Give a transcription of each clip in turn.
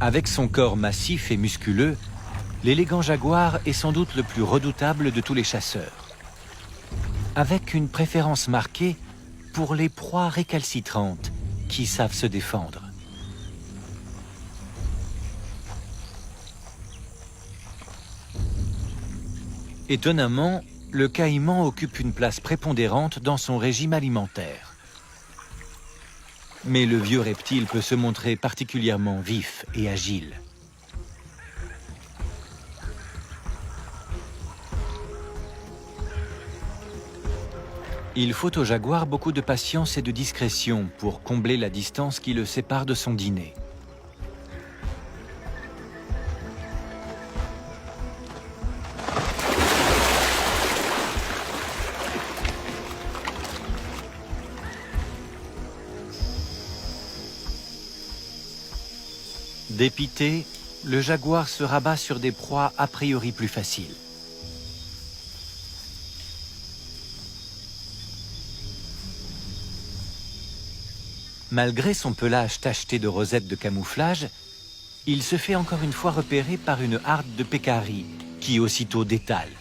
Avec son corps massif et musculeux, l'élégant jaguar est sans doute le plus redoutable de tous les chasseurs. Avec une préférence marquée pour les proies récalcitrantes qui savent se défendre. Étonnamment, le caïman occupe une place prépondérante dans son régime alimentaire. Mais le vieux reptile peut se montrer particulièrement vif et agile. Il faut au jaguar beaucoup de patience et de discrétion pour combler la distance qui le sépare de son dîner. Dépité, le jaguar se rabat sur des proies a priori plus faciles. Malgré son pelage tacheté de rosettes de camouflage, il se fait encore une fois repérer par une harde de pécaris qui aussitôt détale.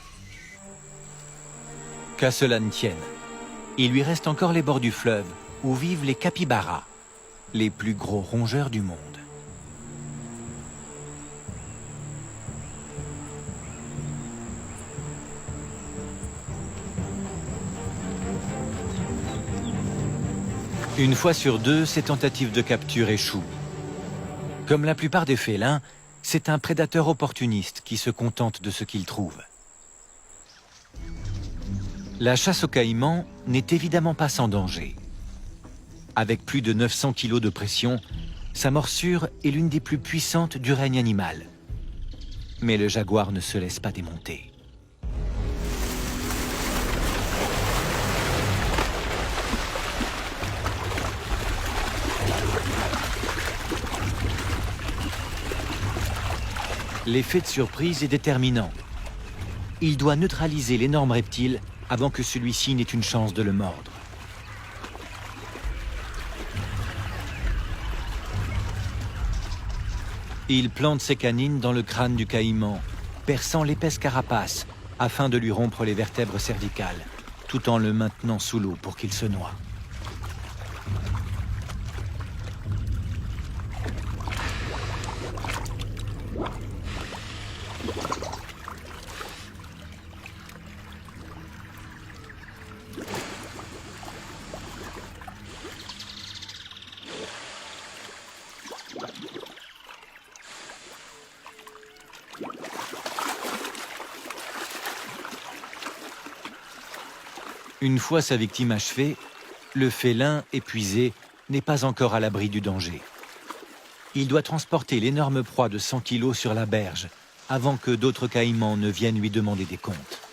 Qu'à cela ne tienne, il lui reste encore les bords du fleuve où vivent les capybaras, les plus gros rongeurs du monde. Une fois sur deux, ses tentatives de capture échouent. Comme la plupart des félins, c'est un prédateur opportuniste qui se contente de ce qu'il trouve. La chasse au caïman n'est évidemment pas sans danger. Avec plus de 900 kg de pression, sa morsure est l'une des plus puissantes du règne animal. Mais le jaguar ne se laisse pas démonter. L'effet de surprise est déterminant. Il doit neutraliser l'énorme reptile avant que celui-ci n'ait une chance de le mordre. Il plante ses canines dans le crâne du caïman, perçant l'épaisse carapace afin de lui rompre les vertèbres cervicales, tout en le maintenant sous l'eau pour qu'il se noie. Une fois sa victime achevée, le félin, épuisé, n'est pas encore à l'abri du danger. Il doit transporter l'énorme proie de 100 kg sur la berge avant que d'autres caïmans ne viennent lui demander des comptes.